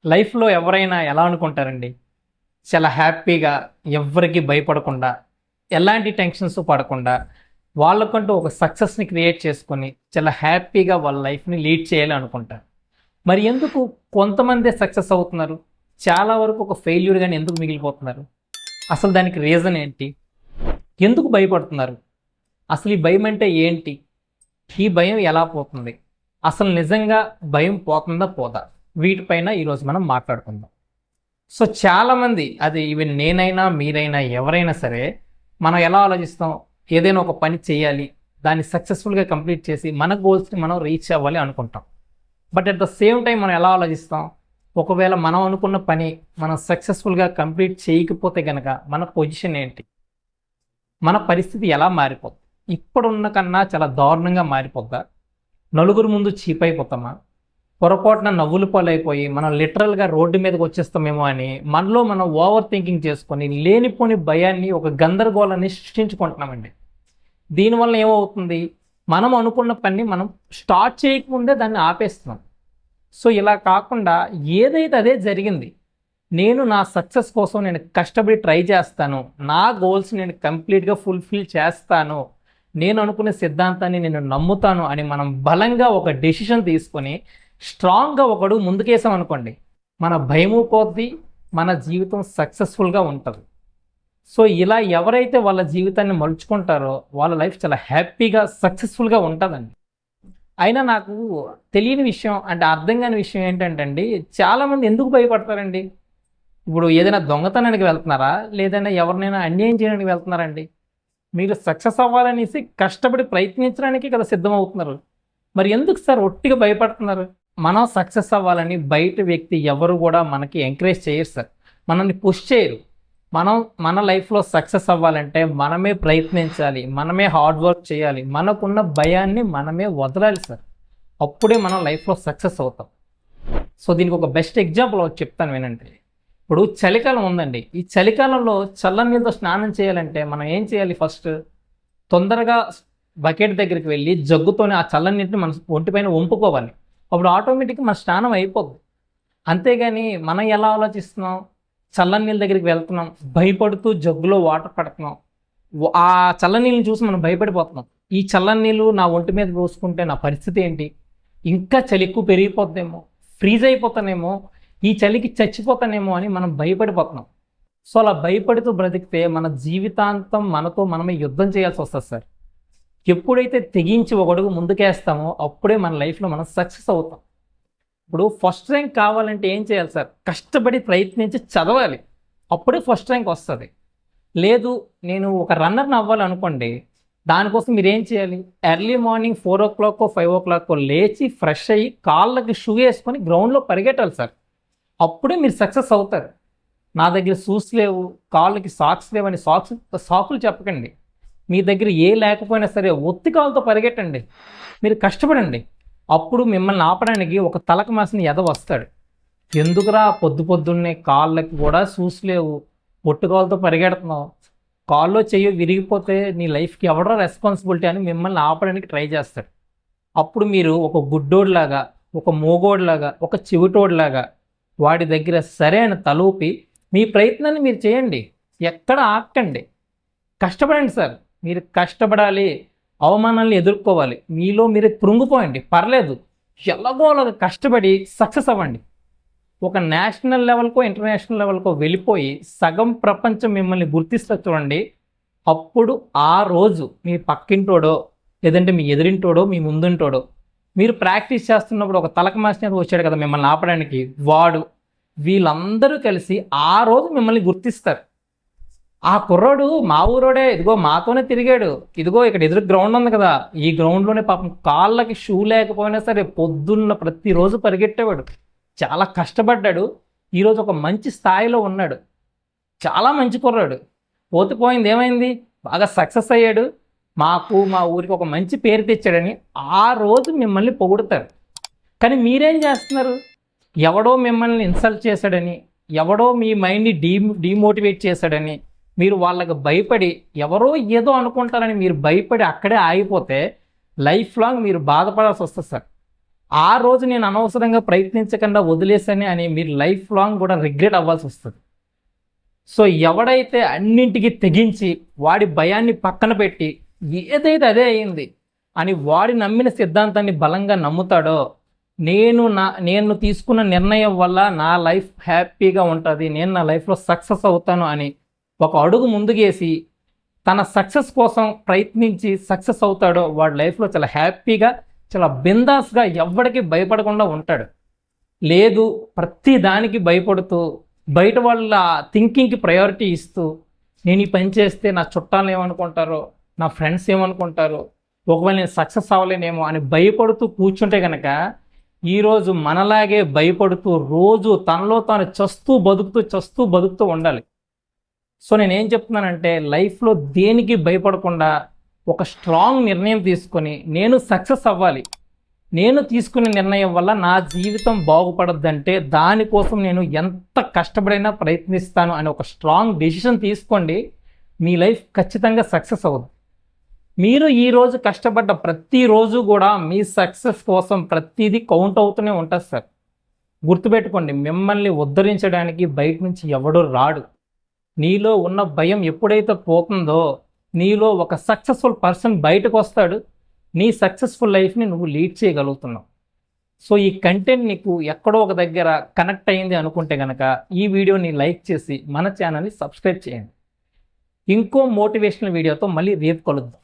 లైఫ్‌లో ఎవరైనా ఎలా అనుకుంటారండి? చాలా హ్యాపీగా, ఎవ్వరికీ భయపడకుండా, ఎలాంటి టెన్షన్స్ పడకుండా, వాళ్ళకంటూ ఒక సక్సెస్‌ని క్రియేట్ చేసుకొని, చాలా హ్యాపీగా వాళ్ళ లైఫ్‌ని లీడ్ చేయాలి అనుకుంటారు. మరి ఎందుకు కొంతమందే సక్సెస్ అవుతున్నారు? చాలా వరకు ఒక ఫెయిల్యూర్‌గానే ఎందుకు మిగిలిపోతున్నారు? అసలు దానికి రీజన్ ఏంటి? ఎందుకు భయపడుతున్నారు? అసలు ఈ భయం అంటే ఏంటి? ఈ భయం ఎలా పోతుంది? అసలు నిజంగా భయం పోతుందా? పోదా? వీటిపైన ఈరోజు మనం మాట్లాడుకుందాం. సో చాలామంది అది ఈవెన్ నేనైనా, మీరైనా, ఎవరైనా సరే మనం ఎలా ఆలోచిస్తాం? ఏదైనా ఒక పని చేయాలి, దాన్ని సక్సెస్‌ఫుల్‌గా కంప్లీట్ చేసి మన గోల్స్‌ని మనం రీచ్ అవ్వాలి అనుకుంటాం. But at the same time మనం ఎలా ఆలోచిస్తాం? ఒకవేళ మనం అనుకున్న పని మనం సక్సెస్‌ఫుల్‌గా కంప్లీట్ చేయకపోతే గనక మన పొజిషన్ ఏంటి? మన పరిస్థితి ఎలా మారిపోద్ది? ఇప్పుడున్న కన్నా చాలా దారుణంగా మారిపోద్దా? నలుగురు ముందు చీపైపోతామా? పొరపాటున నవ్వుల పాలైపోయి మనం లిటరల్‌గా రోడ్డు మీదకి వచ్చేస్తామేమో అని మనలో మనం ఓవర్ థింకింగ్ చేసుకొని లేనిపోని భయాన్ని, ఒక గందరగోళాన్ని సృష్టించుకుంటున్నామండి. దీనివల్ల ఏమవుతుంది? మనం అనుకున్న పని మనం స్టార్ట్ చేయకముందే దాన్ని ఆపేస్తున్నాం. సో ఇలా కాకుండా ఏదైతే అదే జరిగింది. నేను నా సక్సెస్ కోసం నేను కష్టపడి ట్రై చేస్తాను. నా గోల్స్ నేను కంప్లీట్‌గా ఫుల్‌ఫిల్ చేస్తాను. నేను అనుకునే సిద్ధాంతాన్ని నేను నమ్ముతాను అని మనం బలంగా ఒక డెసిషన్ తీసుకొని స్ట్రాంగ్‌గా ఒక అడుగు ముందుకేసామనుకోండి, మన భయము పోద్ది, మన జీవితం సక్సెస్‌ఫుల్‌గా ఉంటది. సో ఇలా ఎవరైతే వాళ్ళ జీవితాన్ని మలుచుకుంటారో వాళ్ళ లైఫ్ చాలా హ్యాపీగా, సక్సెస్‌ఫుల్‌గా ఉంటదండి. అయినా నాకు తెలియని విషయం అంటే అర్థం కాని విషయం ఏంటంటే అండి, చాలామంది ఎందుకు భయపడతారండి? ఇప్పుడు ఏదైనా దొంగతనానికి వెళ్తున్నారా? లేదంటే ఎవరినైనా అన్యాయం చేయడానికి వెళ్తున్నారండి? మీరు సక్సెస్ అవ్వాలనేసి కష్టపడి ప్రయత్నించడానికే కదా సిద్ధమవుతున్నారు. మరి ఎందుకు సార్ ఒట్టిగా భయపడుతున్నారు? మనం సక్సెస్ అవ్వాలని బయట వ్యక్తి ఎవరు కూడా మనకి ఎంకరేజ్ చేయరు సార్. మనల్ని పుష్ చేయరు. మనం మన లైఫ్‌లో సక్సెస్ అవ్వాలంటే మనమే ప్రయత్నించాలి. మనమే హార్డ్ వర్క్ చేయాలి. మనకున్న భయాన్ని మనమే వదలాలి సార్. అప్పుడే మనం లైఫ్‌లో సక్సెస్ అవుతాం. సో దీనికి ఒక బెస్ట్ ఎగ్జాంపుల్ ఒకటి చెప్తాను వినండి. ఇప్పుడు చలికాలం ఉందండి. ఈ చలికాలంలో చల్లని నీళ్ళతో స్నానం చేయాలంటే మనం ఏం చేయాలి ఫస్ట్? తొందరగా బకెట్ దగ్గరికి వెళ్ళి జగ్గుతోనే ఆ చల్లని నీటిని మన ఒంటిపైన వంపుకోవాలి. అప్పుడు ఆటోమేటిక్‌గా మన స్నానం అయిపోద్ది. అంతేగాని మనం ఎలా ఆలోచిస్తున్నాం? చల్లని నీళ్ళ దగ్గరికి వెళ్తున్నాం. భయపడుతూ జగ్గులో వాటర్ పడుతున్నాం. ఆ చల్లని నీళ్ళని చూసి మనం భయపడిపోతున్నాం. ఈ చల్లని నీళ్ళు నా ఒంటి మీద పోసుకుంటే నా పరిస్థితి ఏంటి? ఇంకా చలి ఎక్కువ పెరిగిపోద్దేమో, ఫ్రీజ్ అయిపోతానేమో, ఈ చలికి చచ్చిపోతానేమో అని మనం భయపడిపోతున్నాం. సో అలా భయపడుతూ బ్రతికితే మన జీవితాంతం మనతో మనమే యుద్ధం చేయాల్సి వస్తుంది సార్. ఎప్పుడైతే తెగించి ఒక అడుగు ముందుకేస్తామో అప్పుడే మన లైఫ్‌లో మనం సక్సెస్ అవుతాం. ఇప్పుడు ఫస్ట్ ర్యాంక్ కావాలంటే ఏం చేయాలి సార్? కష్టపడి ప్రయత్నించి చదవాలి. అప్పుడే ఫస్ట్ ర్యాంక్ వస్తది. లేదు నేను ఒక రన్నర్‌ని అవ్వాలనుకోండి, దానికోసం మీరేం చేయాలి? ఎర్లీ మార్నింగ్ 4:00కో, 5:00కో లేచి ఫ్రెష్ అయ్యి కాళ్ళకి షూ ఏసుకొని గ్రౌండ్‌లో పరిగెట్టాలి సార్. అప్పుడే మీరు సక్సెస్ అవుతారు. నా దగ్గర షూస్ లేవు, కాళ్ళకి సాక్స్ లేవని సాకులు చెప్పకండి. మీ దగ్గర ఏ లేకపోయినా సరే ఒత్తి కాళ్ళతో పరిగెట్టండి. మీరు కష్టపడండి. అప్పుడు మిమ్మల్ని ఆపడానికి ఒక తలకు మాసిన ఎదవ వస్తాడు. ఎందుకురా పొద్దు పొద్దున్నే కాళ్ళకి కూడా షూస్ లేవు, పొట్టు కాళ్ళతో పరిగెడుతున్నావు, కాల్లో చెయ్యి విరిగిపోతే నీ లైఫ్‌కి ఎవడో రెస్పాన్సిబిలిటీ అని మిమ్మల్ని ఆపడానికి ట్రై చేస్తాడు. అప్పుడు మీరు ఒక గుడ్డోడిలాగా, ఒక మోగోడిలాగా, ఒక చెవిటోడిలాగా వాడి దగ్గర సరే అని తలూపి మీ ప్రయత్నాన్ని మీరు చేయండి. ఎక్కడ ఆగకండి. కష్టపడండి సార్. మీరు కష్టపడాలి. అవమానాలను ఎదుర్కోవాలి. మీలో మీరు కృంగిపోయండి. పర్లేదు. ఎలాగో అలాగా కష్టపడి సక్సెస్ అవ్వండి. ఒక నేషనల్ లెవెల్‌కో, ఇంటర్నేషనల్ లెవెల్‌కో వెళ్ళిపోయి సగం ప్రపంచం మిమ్మల్ని గుర్తిస్తుంది చూడండి. అప్పుడు ఆ రోజు మీ పక్కింటోడో, లేదంటే మీ ఎదురింటోడో, మీ ముందుంటోడో మీరు ప్రాక్టీస్ చేస్తున్నప్పుడు ఒక తలకు మాసినది వచ్చాడు కదా మిమ్మల్ని ఆపడానికి, వాడు వీళ్ళందరూ కలిసి ఆ రోజు మిమ్మల్ని గుర్తిస్తారు. ఆ కుర్రోడు మా ఊరోడే, ఇదిగో మాతోనే తిరిగాడు, ఇదిగో ఇక్కడ ఎదురు గ్రౌండ్ ఉంది కదా, ఈ గ్రౌండ్‌లోనే పాపం కాళ్ళకి షూ లేకపోయినా సరే పొద్దున్న ప్రతిరోజు పరిగెట్టేవాడు. చాలా కష్టపడ్డాడు. ఈరోజు ఒక మంచి స్థాయిలో ఉన్నాడు. చాలా మంచి కుర్రాడు. పోతే పోయింది ఏమైంది? బాగా సక్సెస్ అయ్యాడు. మాకు, మా ఊరికి ఒక మంచి పేరు తెచ్చాడని ఆ రోజు మిమ్మల్ని పొగుడుతారు. కానీ మీరేం చేస్తున్నారు? ఎవడో మిమ్మల్ని ఇన్సల్ట్ చేశాడని, ఎవడో మీ మైండ్‌ని డీమోటివేట్ చేశాడని మీరు వాళ్ళకి భయపడి, ఎవరో ఏదో అనుకుంటారని మీరు భయపడి అక్కడే ఆగిపోతే లైఫ్ లాంగ్ మీరు బాధపడాల్సి వస్తుంది సార్. ఆ రోజు నేను అనవసరంగా ప్రయత్నించకుండా వదిలేసానే అని మీరు లైఫ్ లాంగ్ కూడా రిగ్రెట్ అవ్వాల్సి వస్తుంది. సో ఎవడైతే అన్నింటికి తెగించి వాడి భయాన్ని పక్కన పెట్టి ఏదైతే అదే అయింది అని వాడి నమ్మిన సిద్ధాంతాన్ని బలంగా నమ్ముతాడో, నేను తీసుకున్న నిర్ణయం వల్ల నా లైఫ్ హ్యాపీగా ఉంటుంది, నేను నా లైఫ్లో సక్సెస్ అవుతాను అని ఒక అడుగు ముందుకేసి తన సక్సెస్ కోసం ప్రయత్నించి సక్సెస్ అవుతాడో వాడి లైఫ్లో చాలా హ్యాపీగా, చాలా బిందాస్గా, ఎవరికి భయపడకుండా ఉంటాడు. లేదు ప్రతి దానికి భయపడుతూ బయట వాళ్ళ థింకింగ్కి ప్రయారిటీ ఇస్తూ నేను ఈ పని చేస్తే నా చుట్టాలు ఏమనుకుంటారో, నా ఫ్రెండ్స్ ఏమనుకుంటారో, ఒకవేళ నేను సక్సెస్ అవ్వలేనేమో అని భయపడుతూ కూర్చుంటే కనుక ఈరోజు మనలాగే భయపడుతూ రోజు తనలో తాను చస్తూ బతుకుతూ ఉండాలి. సో నేనేం చెప్తున్నానంటే లైఫ్లో దేనికి భయపడకుండా ఒక స్ట్రాంగ్ నిర్ణయం తీసుకొని నేను సక్సెస్ అవ్వాలి, నేను తీసుకునే నిర్ణయం వల్ల నా జీవితం బాగుపడద్దంటే దానికోసం నేను ఎంత కష్టపడైనా ప్రయత్నిస్తాను అని ఒక స్ట్రాంగ్ డెసిషన్ తీసుకోండి. మీ లైఫ్ ఖచ్చితంగా సక్సెస్ అవ్వదు. మీరు ఈరోజు కష్టపడ్డ ప్రతిరోజు కూడా మీ సక్సెస్ కోసం ప్రతిదీ కౌంట్ అవుతూనే ఉంటుంది సార్. గుర్తుపెట్టుకోండి, మిమ్మల్ని ఉద్ధరించడానికి బయట నుంచి ఎవడో రాడు. నీలో ఉన్న భయం ఎప్పుడైతే పోతుందో నీలో ఒక సక్సెస్ఫుల్ పర్సన్ బయటకు వస్తాడు. నీ సక్సెస్ఫుల్ లైఫ్ని నువ్వు లీడ్ చేయగలుగుతున్నావు. సో ఈ కంటెంట్ నీకు ఎక్కడో ఒక దగ్గర కనెక్ట్ అయ్యింది అనుకుంటే కనుక ఈ వీడియోని లైక్ చేసి మన ఛానల్ని సబ్స్క్రైబ్ చేయండి. ఇంకో మోటివేషనల్ వీడియోతో మళ్ళీ రేపు కలుద్దాం.